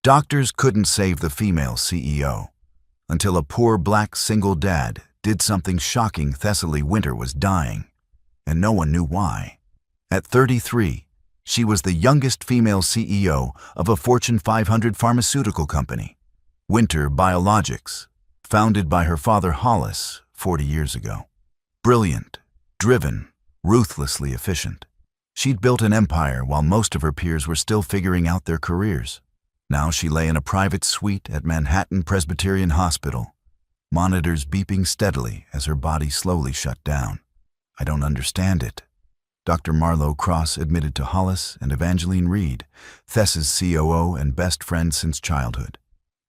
Doctors couldn't save the female CEO until a poor black single dad did something shocking. Thessaly Winter was dying, and no one knew why. At 33, she was the youngest female CEO of a Fortune 500 pharmaceutical company, Winter Biologics, founded by her father Hollis 40 years ago. Brilliant, driven, ruthlessly efficient. She'd built an empire while most of her peers were still figuring out their careers. Now she lay in a private suite at Manhattan Presbyterian Hospital, monitors beeping steadily as her body slowly shut down. "I don't understand it," Dr. Marlowe Cross admitted to Hollis and Evangeline Reed, Thess's COO and best friend since childhood.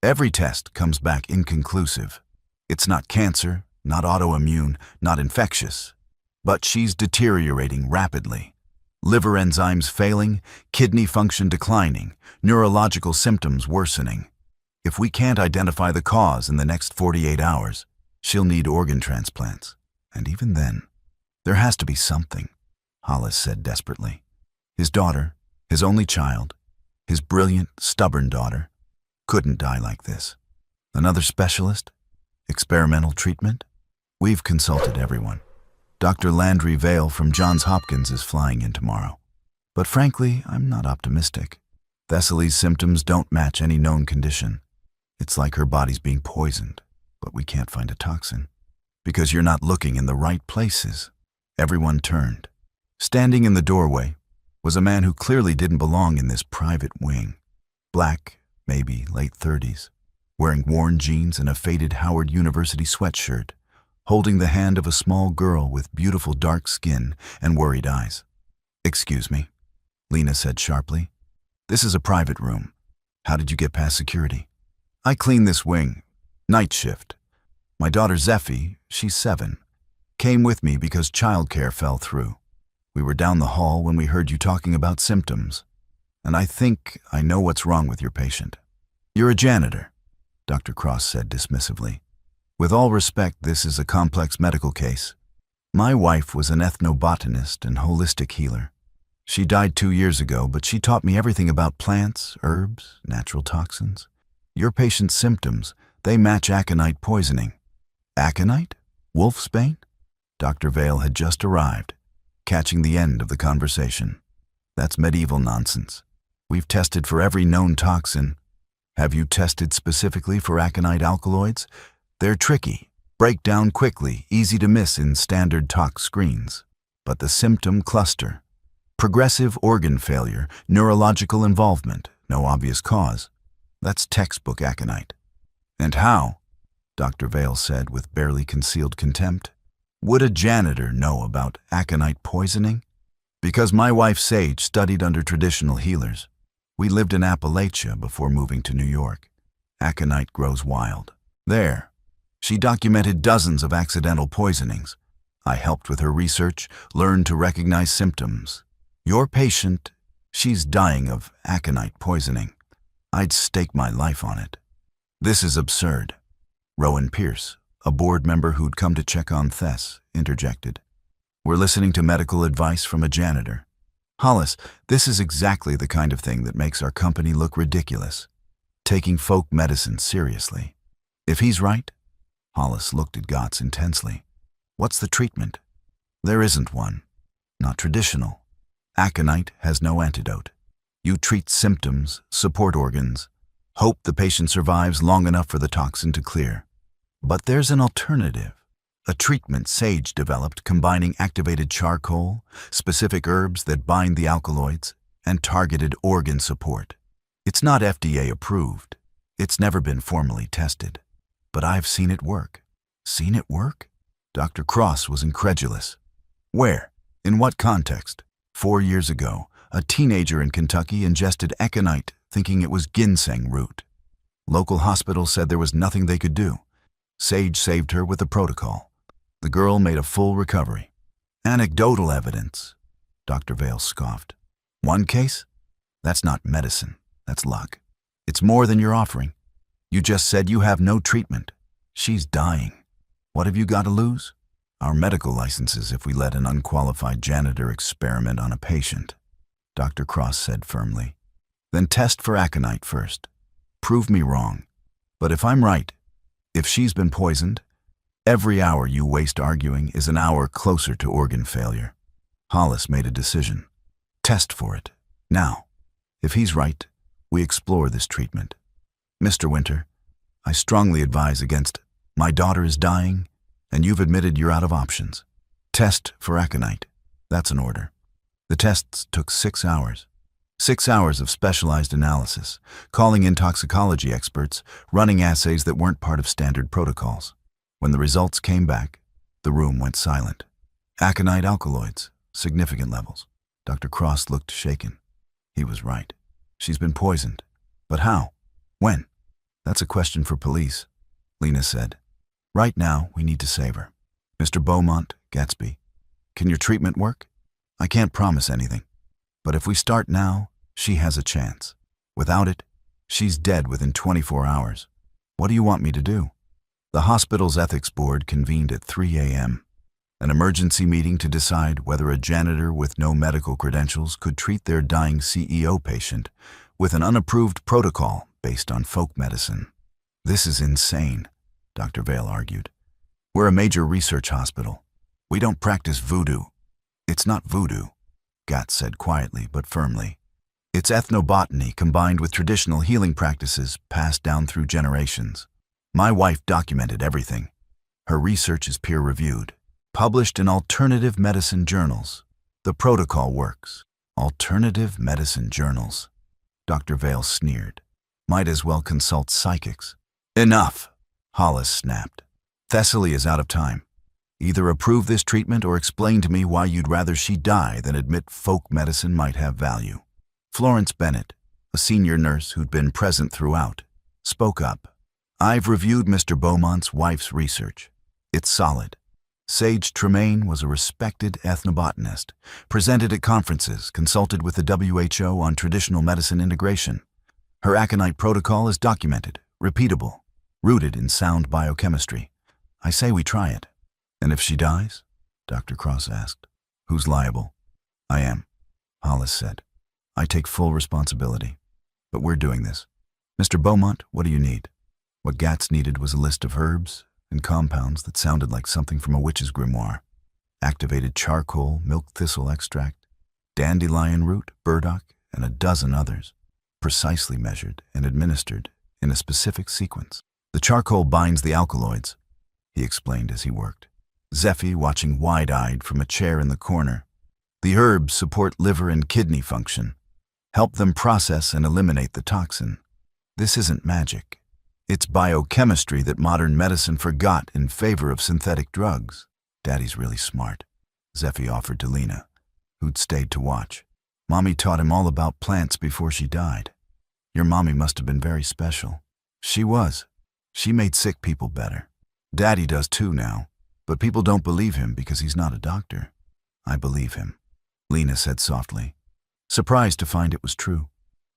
"Every test comes back inconclusive. It's not cancer, not autoimmune, not infectious. But she's deteriorating rapidly. Liver enzymes failing, kidney function declining, neurological symptoms worsening. If we can't identify the cause in the next 48 hours, she'll need organ transplants. And even then, there has to be something," Hollis said desperately. His daughter, his only child, his brilliant, stubborn daughter, couldn't die like this. Another specialist? Experimental treatment? "We've consulted everyone. Dr. Landry Vale from Johns Hopkins is flying in tomorrow. But frankly, I'm not optimistic. Thessaly's symptoms don't match any known condition. It's like her body's being poisoned, but we can't find a toxin. Because you're not looking in the right places." Everyone turned. Standing in the doorway was a man who clearly didn't belong in this private wing. Black, maybe late 30s, wearing worn jeans and a faded Howard University sweatshirt, holding the hand of a small girl with beautiful dark skin and worried eyes. "Excuse me," Lena said sharply. "This is a private room. How did you get past security?" "I clean this wing. Night shift. My daughter Zeffie, she's 7, came with me because childcare fell through. We were down the hall when we heard you talking about symptoms, and I think I know what's wrong with your patient." "You're a janitor," Dr. Cross said dismissively. "With all respect, this is a complex medical case. My wife was an ethnobotanist and holistic healer. She died 2 years ago, but she taught me everything about plants, herbs, natural toxins. Your patient's symptoms, they match aconite poisoning." "Aconite? Wolfsbane?" Dr. Vale had just arrived, catching the end of the conversation. "That's medieval nonsense. We've tested for every known toxin." "Have you tested specifically for aconite alkaloids? They're tricky, break down quickly, easy to miss in standard tox screens. But the symptom cluster: progressive organ failure, neurological involvement, no obvious cause. That's textbook aconite." "And how," Dr. Vale said with barely concealed contempt, "would a janitor know about aconite poisoning?" "Because my wife Sage studied under traditional healers. We lived in Appalachia before moving to New York. Aconite grows wild. There, she documented dozens of accidental poisonings. I helped with her research, learned to recognize symptoms. Your patient, she's dying of aconite poisoning. I'd stake my life on it." "This is absurd," Rowan Pierce, a board member who'd come to check on Thess, interjected. "We're listening to medical advice from a janitor. Hollis, this is exactly the kind of thing that makes our company look ridiculous. Taking folk medicine seriously. If he's right," Hollis looked at Gotts intensely, "what's the treatment?" "There isn't one. Not traditional. Aconite has no antidote. You treat symptoms, support organs, hope the patient survives long enough for the toxin to clear. But there's an alternative. A treatment Sage developed combining activated charcoal, specific herbs that bind the alkaloids, and targeted organ support. It's not FDA approved. It's never been formally tested. But I've seen it work." "Seen it work?" Dr. Cross was incredulous. "Where? In what context?" 4 years ago, a teenager in Kentucky ingested aconite thinking it was ginseng root. Local hospital said there was nothing they could do. Sage saved her with a protocol. The girl made a full recovery. "Anecdotal evidence," Dr. Vale scoffed. "One case? That's not medicine. That's luck. It's more than you're offering. You just said you have no treatment. She's dying. What have you got to lose?" "Our medical licenses if we let an unqualified janitor experiment on a patient," Dr. Cross said firmly. "Then test for aconite first. prove me wrong. But if I'm right, if she's been poisoned, every hour you waste arguing is an hour closer to organ failure. Hollis made a decision. Test for it. Now. If he's right, we explore this treatment. Mr. Winter, I strongly advise against my daughter is dying, and you've admitted you're out of options. Test for aconite. That's an order. The tests took 6 hours. 6 hours of specialized analysis, calling in toxicology experts, running assays that weren't part of standard protocols. When the results came back, the room went silent. Aconite alkaloids, significant levels. Dr. Cross looked shaken. He was right. She's been poisoned. But how? When? That's a question for police, Lena said. Right now, we need to save her. Mr. Beaumont, Gatsby, can your treatment work? I can't promise anything. But if we start now, she has a chance. Without it, she's dead within 24 hours. What do you want me to do? The hospital's ethics board convened at 3 a.m. An emergency meeting to decide whether a janitor with no medical credentials could treat their dying CEO patient with an unapproved protocol based on folk medicine. This is insane, Dr. Vale argued. We're a major research hospital. We don't practice voodoo. It's not voodoo, Gatz said quietly but firmly. It's ethnobotany combined with traditional healing practices passed down through generations. My wife documented everything. Her research is peer-reviewed, published in alternative medicine journals. The protocol works. Alternative medicine journals. Dr. Vale sneered. Might as well consult psychics. Enough, Hollis snapped. Thessaly is out of time. Either approve this treatment or explain to me why you'd rather she die than admit folk medicine might have value. Florence Bennett, a senior nurse who'd been present throughout, spoke up. I've reviewed Mr. Beaumont's wife's research. It's solid. Sage Tremaine was a respected ethnobotanist, presented at conferences, consulted with the WHO on traditional medicine integration. Her aconite protocol is documented, repeatable, rooted in sound biochemistry. I say we try it. And if she dies? Dr. Cross asked. Who's liable? I am, Hollis said. I take full responsibility. But we're doing this. Mr. Beaumont, what do you need? What Gatz needed was a list of herbs and compounds that sounded like something from a witch's grimoire. Activated charcoal, milk thistle extract, dandelion root, burdock, and a dozen others, precisely measured and administered in a specific sequence. The charcoal binds the alkaloids, he explained as he worked. Zeffie watching wide-eyed from a chair in the corner. The herbs support liver and kidney function, help them process and eliminate the toxin. This isn't magic. It's biochemistry that modern medicine forgot in favor of synthetic drugs. Daddy's really smart, Zeffie offered to Lena, who'd stayed to watch. Mommy taught him all about plants before she died. Your mommy must have been very special. She was. She made sick people better. Daddy does too now, but people don't believe him because he's not a doctor. I believe him, Lena said softly, surprised to find it was true.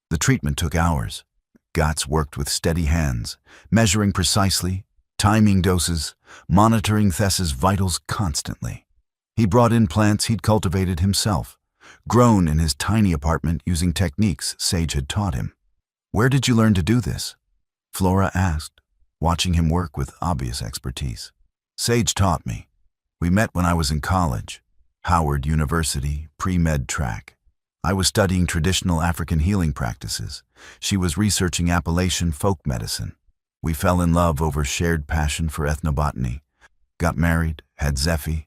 The treatment took hours. Gatz worked with steady hands, measuring precisely, timing doses, monitoring Thessa's vitals constantly. He brought in plants he'd cultivated himself, grown in his tiny apartment using techniques Sage had taught him. Where did you learn to do this? Flora asked, watching him work with obvious expertise. Sage taught me. We met when I was in college, Howard University, pre-med track. I was studying traditional African healing practices. She was researching Appalachian folk medicine. We fell in love over shared passion for ethnobotany. Got married, had Zeffie.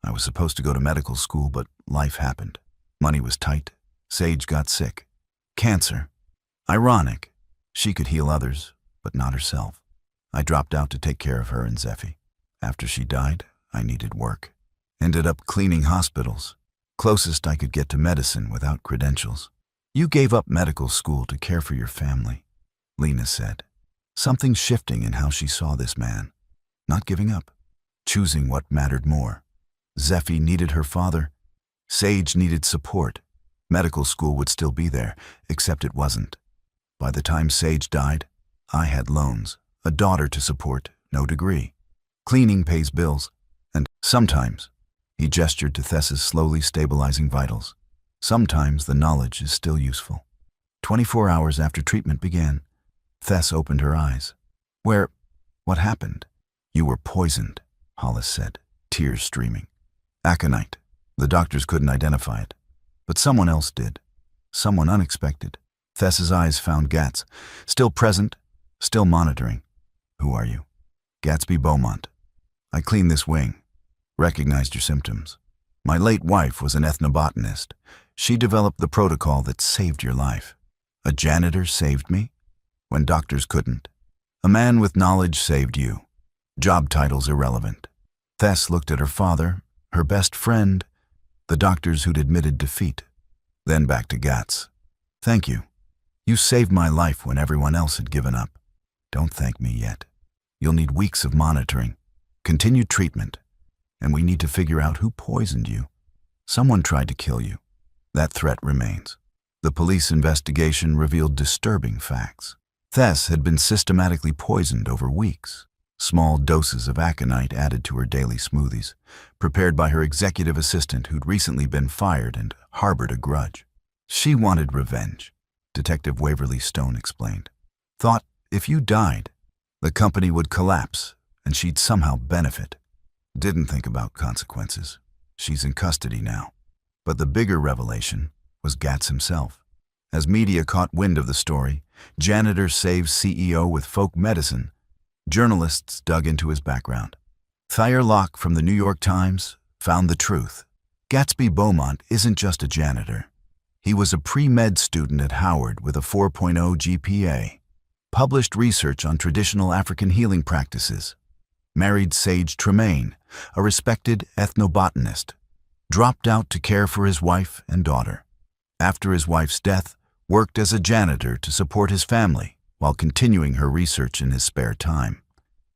I was supposed to go to medical school, but life happened. Money was tight. Sage got sick. Cancer. Ironic. She could heal others, but not herself. I dropped out to take care of her and Zeffie. After she died, I needed work. Ended up cleaning hospitals. Closest I could get to medicine without credentials. You gave up medical school to care for your family, Lena said. Something shifting in how she saw this man. Not giving up. Choosing what mattered more. Zeffie needed her father. Sage needed support. Medical school would still be there, except it wasn't. By the time Sage died, I had loans, a daughter to support, no degree. Cleaning pays bills, and sometimes, he gestured to Thessa's slowly stabilizing vitals. Sometimes the knowledge is still useful. 24 hours after treatment began, Tess opened her eyes. What happened? You were poisoned, Hollis said, tears streaming. Aconite. The doctors couldn't identify it. But someone else did. Someone unexpected. Tess's eyes found Gat's. Still present, still monitoring. Who are you? Gatsby Beaumont. I cleaned this wing. Recognized your symptoms. My late wife was an ethnobotanist. She developed the protocol that saved your life. A janitor saved me? When doctors couldn't. A man with knowledge saved you. Job titles irrelevant. Tess looked at her father, her best friend, the doctors who'd admitted defeat. Then back to Gats. Thank you. You saved my life when everyone else had given up. Don't thank me yet. You'll need weeks of monitoring, continued treatment, and we need to figure out who poisoned you. Someone tried to kill you. That threat remains. The police investigation revealed disturbing facts. Tess had been systematically poisoned over weeks. Small doses of aconite added to her daily smoothies, prepared by her executive assistant who'd recently been fired and harbored a grudge. She wanted revenge, Detective Waverly Stone explained. Thought if you died, the company would collapse and she'd somehow benefit. Didn't think about consequences. She's in custody now. But the bigger revelation was Gats himself. As media caught wind of the story, janitor saves CEO with folk medicine, journalists dug into his background. Thayer Locke from the New York Times found the truth. Gatsby Beaumont isn't just a janitor. He was a pre-med student at Howard with a 4.0 GPA, published research on traditional African healing practices, married Sage Tremaine, a respected ethnobotanist, dropped out to care for his wife and daughter. After his wife's death, worked as a janitor to support his family while continuing her research in his spare time.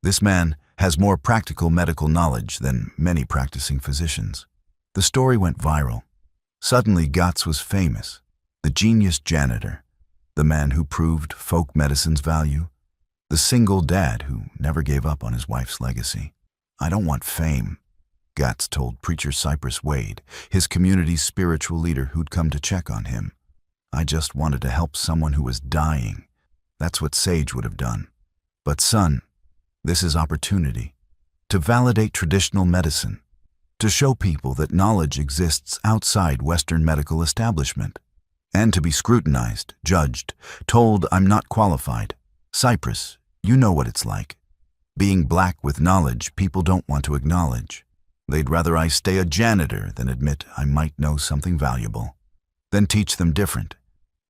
This man has more practical medical knowledge than many practicing physicians. The story went viral. Suddenly, Gats was famous, the genius janitor, the man who proved folk medicine's value, the single dad who never gave up on his wife's legacy. I don't want fame, Gats told preacher Cypress Wade, his community's spiritual leader who'd come to check on him. I just wanted to help someone who was dying. That's what Sage would have done. But son, this is opportunity. To validate traditional medicine. To show people that knowledge exists outside Western medical establishment. And to be scrutinized, judged, told I'm not qualified. Cypress, you know what it's like. Being black with knowledge people don't want to acknowledge. They'd rather I stay a janitor than admit I might know something valuable. Then teach them different.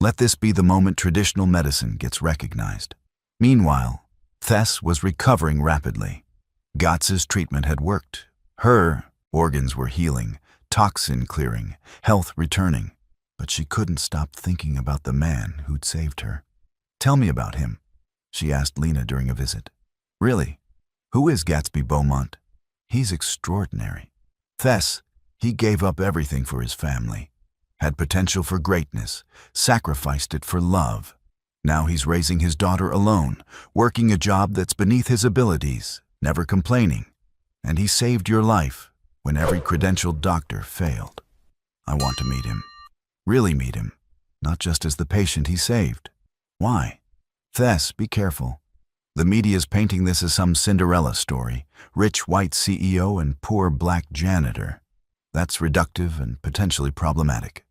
Let this be the moment traditional medicine gets recognized. Meanwhile, Tess was recovering rapidly. Gats's treatment had worked. Her organs were healing, toxin clearing, health returning. But she couldn't stop thinking about the man who'd saved her. Tell me about him, she asked Lena during a visit. Really? Who is Gatsby Beaumont? He's extraordinary. Tess, he gave up everything for his family. Had potential for greatness, sacrificed it for love. Now he's raising his daughter alone, working a job that's beneath his abilities, never complaining. And he saved your life when every credentialed doctor failed. I want to meet him. Really meet him, not just as the patient he saved. Why? Tess, be careful. The media's painting this as some Cinderella story, rich white CEO and poor black janitor. That's reductive and potentially problematic.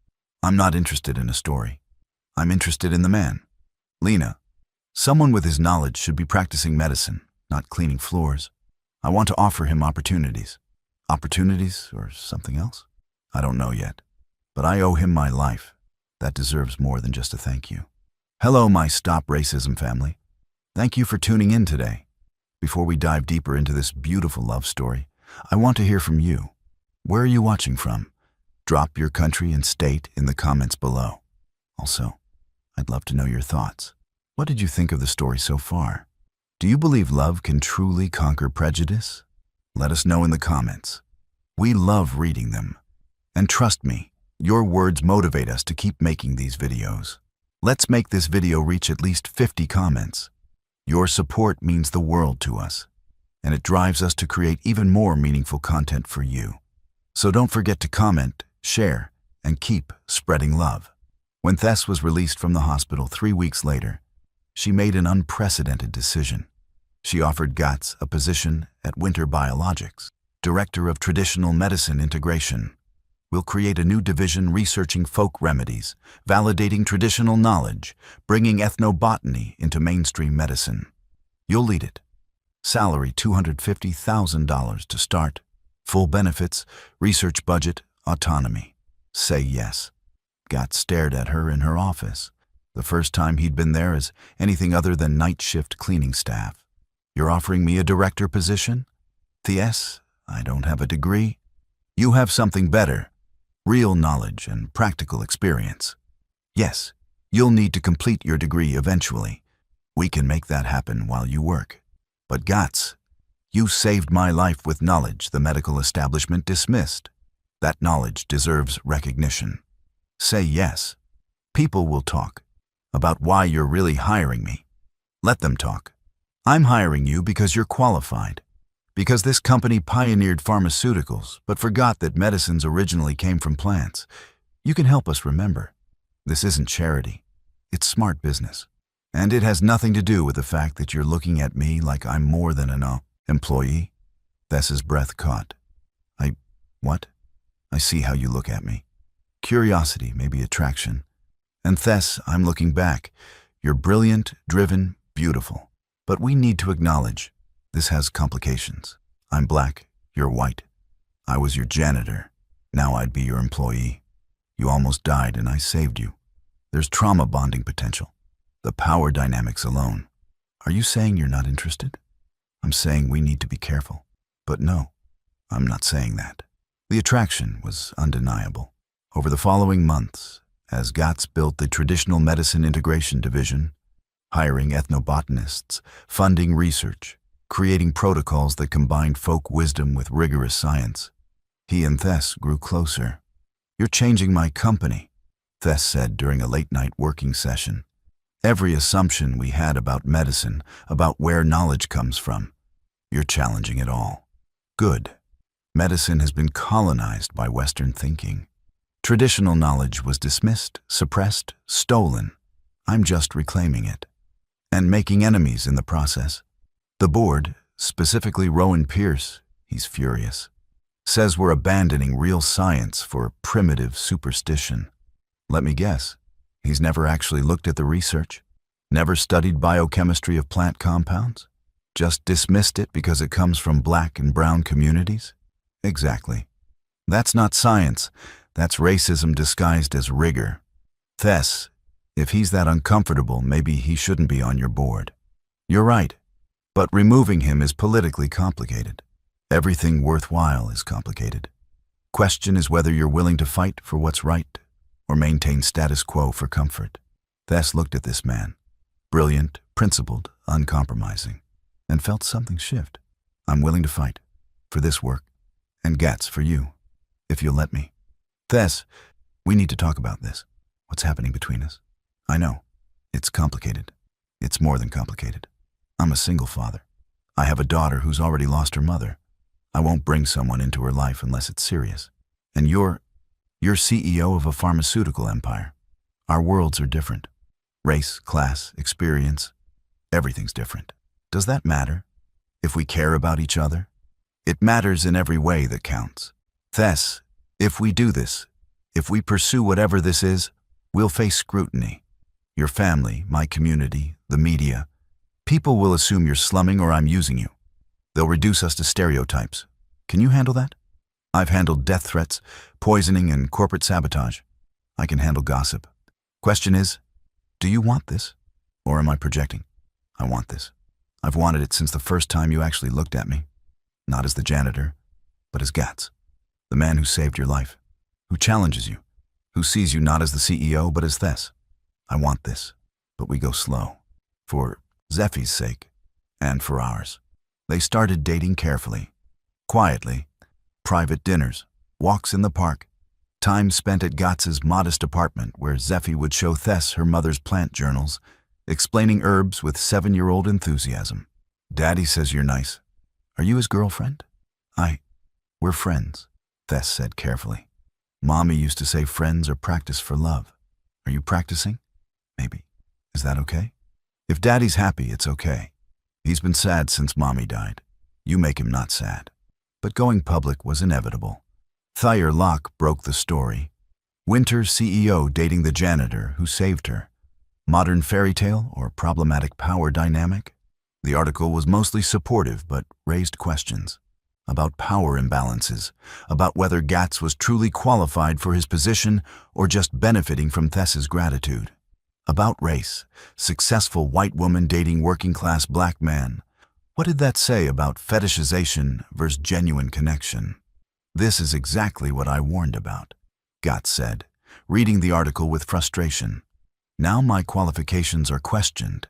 I'm not interested in a story. I'm interested in the man. Lena, someone with his knowledge should be practicing medicine, not cleaning floors. I want to offer him opportunities. Opportunities or something else? I don't know yet. But I owe him my life. That deserves more than just a thank you. Hello, my Stop Racism family. Thank you for tuning in today. Before we dive deeper into this beautiful love story, I want to hear from you. Where are you watching from? Drop your country and state in the comments below. Also, I'd love to know your thoughts. What did you think of the story so far? Do you believe love can truly conquer prejudice? Let us know in the comments. We love reading them. And trust me, your words motivate us to keep making these videos. Let's make this video reach at least 50 comments. Your support means the world to us, and it drives us to create even more meaningful content for you. So don't forget to comment, share, and keep spreading love. When Tess was released from the hospital 3 weeks later, She made an unprecedented decision. She offered Gats a position at Winter Biologics, Director of Traditional Medicine Integration. We'll create a new division researching folk remedies, validating traditional knowledge, bringing ethnobotany into mainstream medicine. You'll lead it. Salary $250,000 to start. Full benefits, research budget, autonomy. Say yes. Gats stared at her in her office. The first time he'd been there as anything other than night shift cleaning staff. You're offering me a director position? Yes, I don't have a degree. You have something better. Real knowledge and practical experience. Yes, you'll need to complete your degree eventually. We can make that happen while you work. But Gats, you saved my life with knowledge the medical establishment dismissed. That knowledge deserves recognition. Say yes. People will talk about why you're really hiring me. Let them talk. I'm hiring you because you're qualified. Because this company pioneered pharmaceuticals, but forgot that medicines originally came from plants. You can help us remember. This isn't charity. It's smart business. And it has nothing to do with the fact that you're looking at me like I'm more than an employee. Thess's breath caught. What? I see how you look at me. Curiosity, maybe attraction. And Thess, I'm looking back. You're brilliant, driven, beautiful. But we need to acknowledge, this has complications. I'm black, you're white. I was your janitor. Now I'd be your employee. You almost died and I saved you. There's trauma bonding potential. The power dynamics alone. Are you saying you're not interested? I'm saying we need to be careful. But no, I'm not saying that. The attraction was undeniable. Over the following months, as Gats built the Traditional Medicine Integration Division, hiring ethnobotanists, funding research, creating protocols that combined folk wisdom with rigorous science, he and Thess grew closer. You're changing my company, Thess said during a late-night working session. Every assumption we had about medicine, about where knowledge comes from, you're challenging it all. Good. Medicine has been colonized by Western thinking. Traditional knowledge was dismissed, suppressed, stolen. I'm just reclaiming it. And making enemies in the process. The board, specifically Rowan Pierce, he's furious, says we're abandoning real science for primitive superstition. Let me guess, he's never actually looked at the research? Never studied biochemistry of plant compounds? Just dismissed it because it comes from black and brown communities? Exactly. That's not science. That's racism disguised as rigor. Thess, if he's that uncomfortable, maybe he shouldn't be on your board. You're right, but removing him is politically complicated. Everything worthwhile is complicated. Question is whether you're willing to fight for what's right or maintain status quo for comfort. Thess looked at this man, brilliant, principled, uncompromising, and felt something shift. I'm willing to fight for this work, and Gats for you, if you'll let me. Thess, we need to talk about this. What's happening between us? I know. It's complicated. It's more than complicated. I'm a single father. I have a daughter who's already lost her mother. I won't bring someone into her life unless it's serious. And you're CEO of a pharmaceutical empire. Our worlds are different. Race, class, experience, everything's different. Does that matter? If we care about each other? It matters in every way that counts. Thess, if we do this, if we pursue whatever this is, we'll face scrutiny. Your family, my community, the media. People will assume you're slumming or I'm using you. They'll reduce us to stereotypes. Can you handle that? I've handled death threats, poisoning, and corporate sabotage. I can handle gossip. Question is, do you want this? Or am I projecting? I want this. I've wanted it since the first time you actually looked at me. Not as the janitor, but as Gats. The man who saved your life. Who challenges you. Who sees you not as the CEO, but as Thess. I want this, but we go slow. For Zeffie's sake, and for ours. They started dating carefully, quietly. Private dinners, walks in the park, time spent at Gats's modest apartment where Zeffie would show Thess her mother's plant journals, explaining herbs with 7-year-old enthusiasm. Daddy says you're nice. Are you his girlfriend? We're friends, Thess said carefully. Mommy used to say friends are practice for love. Are you practicing? Maybe. Is that okay? If Daddy's happy, it's okay. He's been sad since Mommy died. You make him not sad. But going public was inevitable. Thayer Locke broke the story. Winter CEO dating the janitor who saved her. Modern fairy tale or problematic power dynamic? The article was mostly supportive but raised questions. About power imbalances, about whether Gatz was truly qualified for his position or just benefiting from Thess's gratitude. About race, successful white woman dating working-class black man. What did that say about fetishization versus genuine connection? This is exactly what I warned about, Gatz said, reading the article with frustration. Now my qualifications are questioned.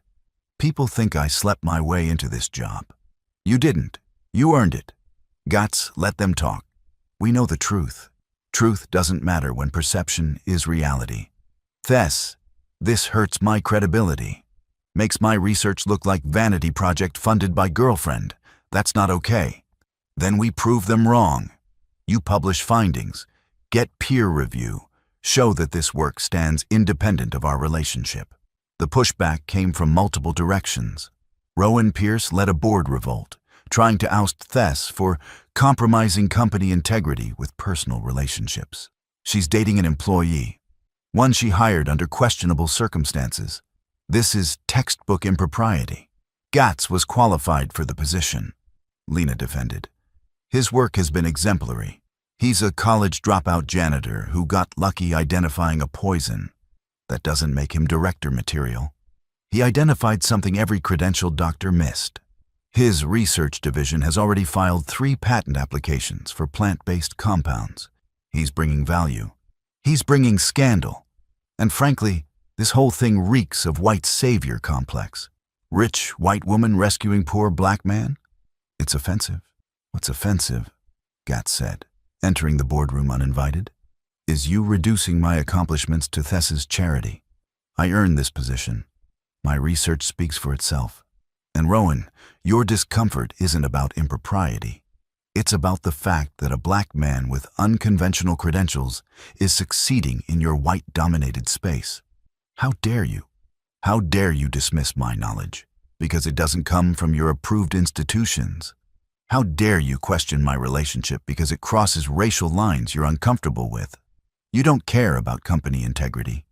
People think I slept my way into this job. You didn't. You earned it. Gatz, let them talk. We know the truth. Truth doesn't matter when perception is reality. Thess, this hurts my credibility. Makes my research look like vanity project funded by girlfriend. That's not okay. Then we prove them wrong. You publish findings, get peer review, show that this work stands independent of our relationship. The pushback came from multiple directions. Rowan Pierce led a board revolt, trying to oust Thess for compromising company integrity with personal relationships. She's dating an employee, one she hired under questionable circumstances. This is textbook impropriety. Gatz was qualified for the position, Lena defended. His work has been exemplary. He's a college dropout janitor who got lucky identifying a poison. That doesn't make him director material. He identified something every credentialed doctor missed. His research division has already filed 3 patent applications for plant-based compounds. He's bringing value. He's bringing scandal. And frankly, this whole thing reeks of white savior complex. Rich white woman rescuing poor black man? It's offensive. What's offensive, Gatz said, entering the boardroom uninvited, is you reducing my accomplishments to Thess's charity. I earned this position. My research speaks for itself. And Rowan, your discomfort isn't about impropriety. It's about the fact that a black man with unconventional credentials is succeeding in your white-dominated space. How dare you? How dare you dismiss my knowledge because it doesn't come from your approved institutions? How dare you question my relationship because it crosses racial lines you're uncomfortable with? You don't care about company integrity.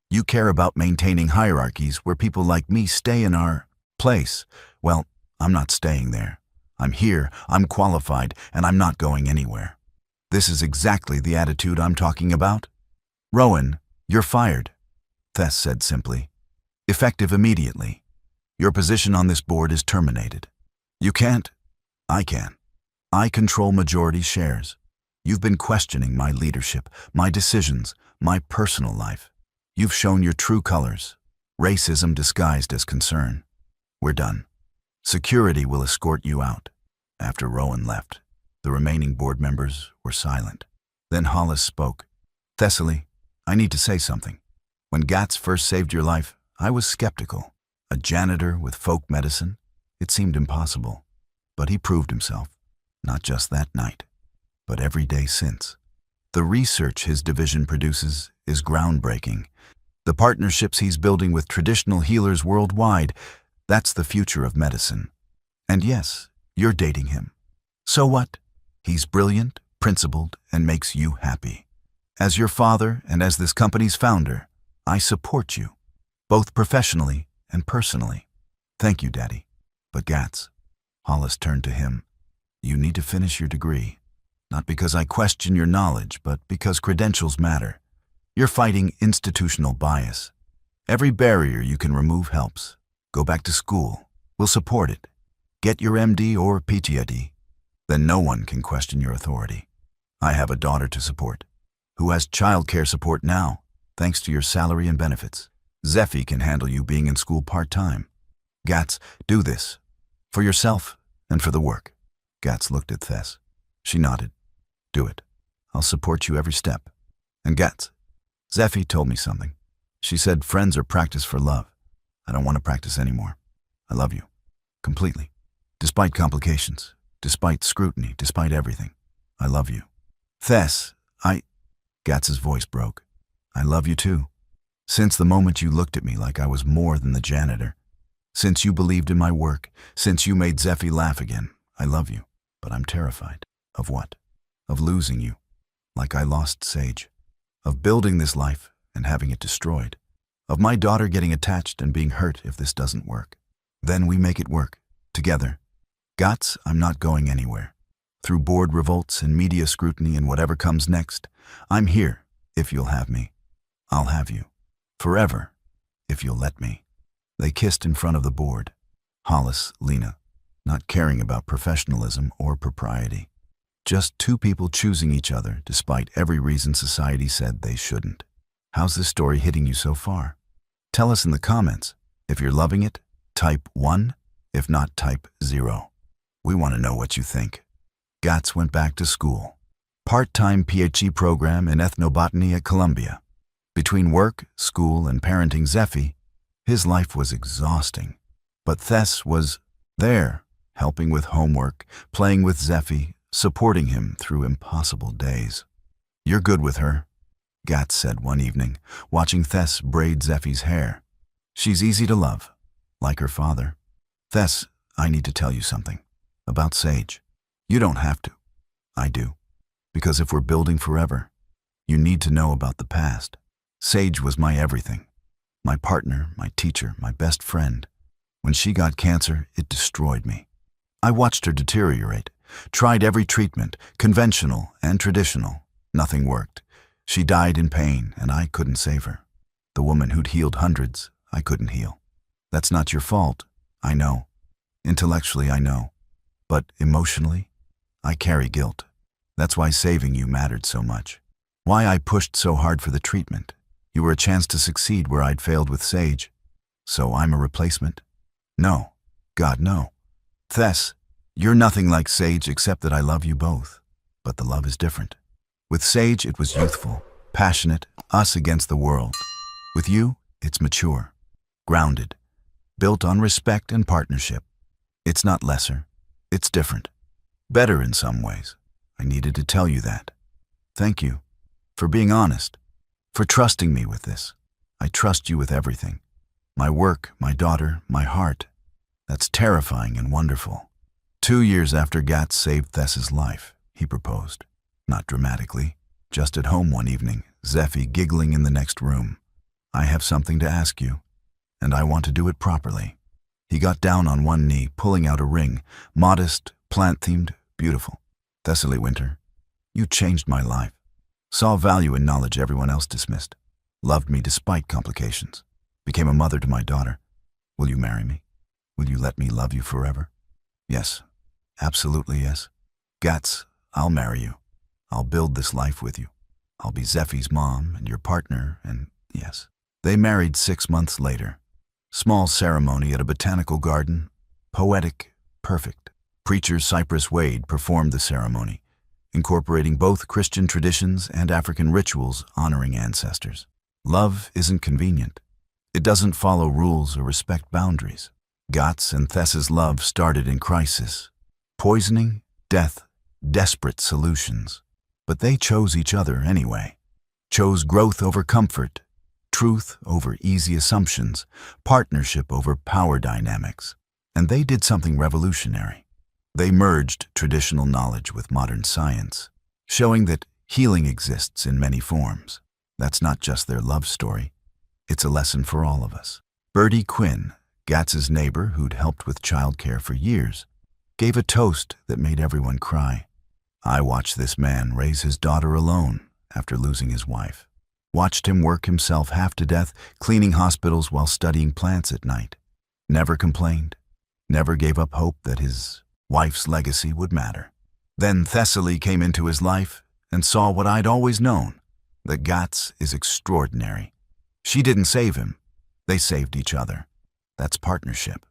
You care about maintaining hierarchies where people like me stay in our place. Well, I'm not staying there. I'm here, I'm qualified, and I'm not going anywhere. This is exactly the attitude I'm talking about. Rowan, you're fired, Thess said simply. Effective immediately. Your position on this board is terminated. You can't. I can. I control majority shares. You've been questioning my leadership, my decisions, my personal life. You've shown your true colors. Racism disguised as concern. We're done. Security will escort you out. After Rowan left, the remaining board members were silent. Then Hollis spoke. Thessaly, I need to say something. When Gatz first saved your life, I was skeptical. A janitor with folk medicine? It seemed impossible. But he proved himself. Not just that night, but every day since. The research his division produces is groundbreaking. The partnerships he's building with traditional healers worldwide, that's the future of medicine. And yes, you're dating him. So what? He's brilliant, principled, and makes you happy. As your father and as this company's founder, I support you, both professionally and personally. Thank you, Daddy. But Gatz, Hollis turned to him, you need to finish your degree. Not because I question your knowledge, but because credentials matter. You're fighting institutional bias. Every barrier you can remove helps. Go back to school. We'll support it. Get your MD or PhD. Then no one can question your authority. I have a daughter to support, who has childcare support now, thanks to your salary and benefits. Zeffie can handle you being in school part-time. Gatz, do this. For yourself and for the work. Gatz looked at Thess. She nodded. Do it. I'll support you every step. And Gatz, Zeffie told me something. She said friends are practice for love. I don't want to practice anymore. I love you. Completely. Despite complications, despite scrutiny, despite everything. I love you. Thess, Gatz's voice broke. I love you too. Since the moment you looked at me like I was more than the janitor. Since you believed in my work, since you made Zeffie laugh again, I love you. But I'm terrified. Of what? Of losing you. Like I lost Sage. Of building this life and having it destroyed. Of my daughter getting attached and being hurt if this doesn't work. Then we make it work. Together. Gats, I'm not going anywhere. Through board revolts and media scrutiny and whatever comes next, I'm here if you'll have me. I'll have you. Forever, if you'll let me. They kissed in front of the board. Hollis, Lena, not caring about professionalism or propriety. Just two people choosing each other despite every reason society said they shouldn't. How's this story hitting you so far? Tell us in the comments. If you're loving it, type 1. If not, type 0. We want to know what you think. Gats went back to school. Part-time PhD program in ethnobotany at Columbia. Between work, school, and parenting Zeffie, his life was exhausting. But Tess was there, helping with homework, playing with Zeffie, supporting him through impossible days. You're good with her, Gats said one evening, watching Tess braid Zeffie's hair. She's easy to love, like her father. Tess, I need to tell you something. About Sage. You don't have to. I do. Because if we're building forever, you need to know about the past. Sage was my everything. My partner, my teacher, my best friend. When she got cancer, it destroyed me. I watched her deteriorate, tried every treatment, conventional and traditional. Nothing worked. She died in pain, and I couldn't save her. The woman who'd healed hundreds, I couldn't heal. That's not your fault, I know. Intellectually, I know. But emotionally, I carry guilt. That's why saving you mattered so much. Why I pushed so hard for the treatment. You were a chance to succeed where I'd failed with Sage. So I'm a replacement? No. God, no. Tess, you're nothing like Sage except that I love you both. But the love is different. With Sage, it was youthful, passionate, us against the world. With you, it's mature, grounded, built on respect and partnership. It's not lesser. It's different. Better in some ways. I needed to tell you that. Thank you. For being honest. For trusting me with this. I trust you with everything. My work, my daughter, my heart. That's terrifying and wonderful. 2 years after Gats saved Tess's life, he proposed. Not dramatically. Just at home one evening, Zeffie giggling in the next room. I have something to ask you, and I want to do it properly. He got down on one knee, pulling out a ring, modest, plant-themed, beautiful. Thessaly Winter, you changed my life. Saw value in knowledge everyone else dismissed. Loved me despite complications. Became a mother to my daughter. Will you marry me? Will you let me love you forever? Yes, absolutely yes. Gats, I'll marry you. I'll build this life with you. I'll be Zeffie's mom and your partner, and yes. They married 6 months later. Small ceremony at a botanical garden. Poetic, perfect. Preacher Cypress Wade performed the ceremony, incorporating both Christian traditions and African rituals honoring ancestors. Love isn't convenient. It doesn't follow rules or respect boundaries. Gats and Thessa's love started in crisis. Poisoning, death, desperate solutions. But they chose each other anyway. Chose growth over comfort, truth over easy assumptions, partnership over power dynamics. And they did something revolutionary. They merged traditional knowledge with modern science, showing that healing exists in many forms. That's not just their love story. It's a lesson for all of us. Bertie Quinn, Gats's neighbor who'd helped with childcare for years, gave a toast that made everyone cry. I watched this man raise his daughter alone after losing his wife. Watched him work himself half to death, cleaning hospitals while studying plants at night. Never complained. Never gave up hope that his wife's legacy would matter. Then Thessaly came into his life and saw what I'd always known, that Gats is extraordinary. She didn't save him. They saved each other. That's partnership.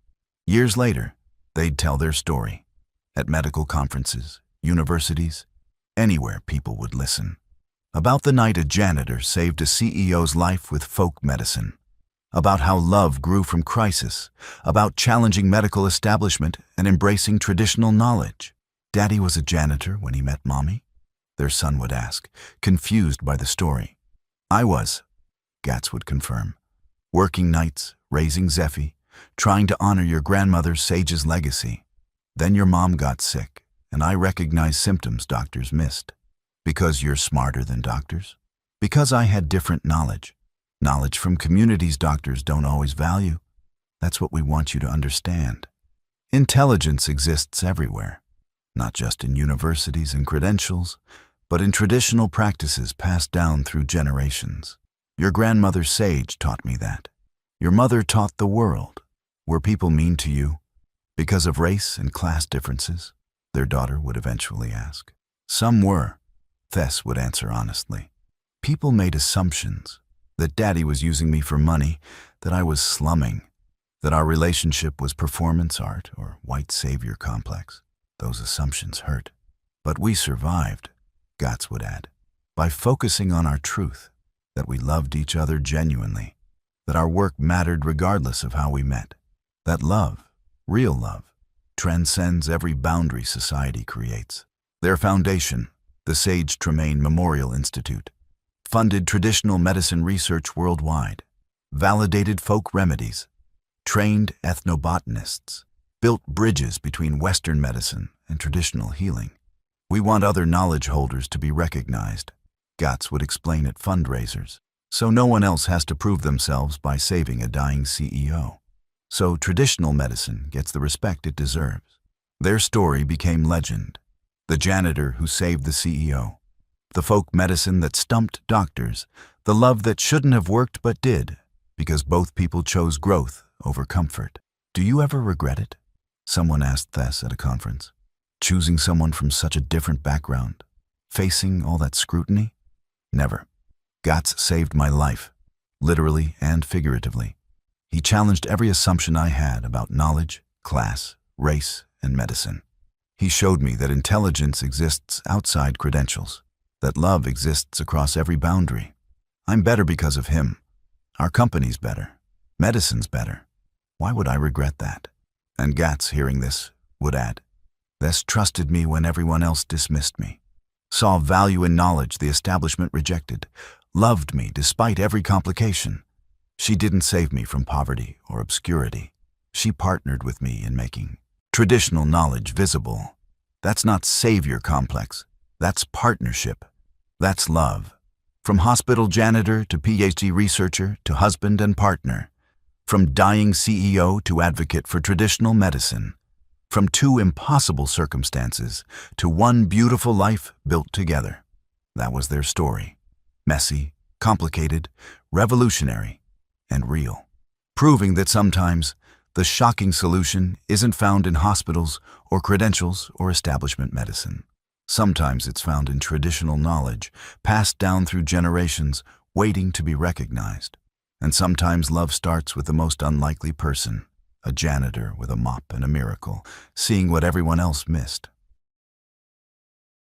Years later, they'd tell their story. At medical conferences, universities, anywhere people would listen. About the night a janitor saved a CEO's life with folk medicine. About how love grew from crisis. About challenging medical establishment and embracing traditional knowledge. Daddy was a janitor when he met Mommy? Their son would ask, confused by the story. I was, Gats would confirm. Working nights, raising Zeffie, trying to honor your grandmother Sage's legacy. Then your mom got sick, and I recognized symptoms doctors missed. Because you're smarter than doctors. Because I had different knowledge. Knowledge from communities doctors don't always value. That's what we want you to understand. Intelligence exists everywhere, not just in universities and credentials, but in traditional practices passed down through generations. Your grandmother Sage taught me that. Your mother taught the world. Were people mean to you because of race and class differences? Their daughter would eventually ask. Some were, Tess would answer honestly. People made assumptions, that Daddy was using me for money, that I was slumming, that our relationship was performance art or white savior complex. Those assumptions hurt. But we survived, Gats would add, by focusing on our truth, that we loved each other genuinely, that our work mattered regardless of how we met, that love, real love, transcends every boundary society creates. Their foundation, the Sage Tremaine Memorial Institute, funded traditional medicine research worldwide, validated folk remedies, trained ethnobotanists, built bridges between Western medicine and traditional healing. We want other knowledge holders to be recognized, Gats would explain at fundraisers, so no one else has to prove themselves by saving a dying CEO. So traditional medicine gets the respect it deserves. Their story became legend. The janitor who saved the CEO, the folk medicine that stumped doctors, the love that shouldn't have worked but did, because both people chose growth over comfort. Do you ever regret it? Someone asked Tess at a conference. Choosing someone from such a different background, facing all that scrutiny? Never. Gats saved my life, literally and figuratively. He challenged every assumption I had about knowledge, class, race, and medicine. He showed me that intelligence exists outside credentials, that love exists across every boundary. I'm better because of him. Our company's better. Medicine's better. Why would I regret that? And Gats, hearing this, would add, Tess trusted me when everyone else dismissed me, saw value in knowledge the establishment rejected, loved me despite every complication. She didn't save me from poverty or obscurity. She partnered with me in making traditional knowledge visible. That's not savior complex. That's partnership. That's love. From hospital janitor to PhD researcher to husband and partner. From dying CEO to advocate for traditional medicine. From two impossible circumstances to one beautiful life built together. That was their story. Messy, complicated, revolutionary, and real. Proving that sometimes the shocking solution isn't found in hospitals or credentials or establishment medicine. Sometimes it's found in traditional knowledge, passed down through generations, waiting to be recognized. And sometimes love starts with the most unlikely person, a janitor with a mop and a miracle, seeing what everyone else missed.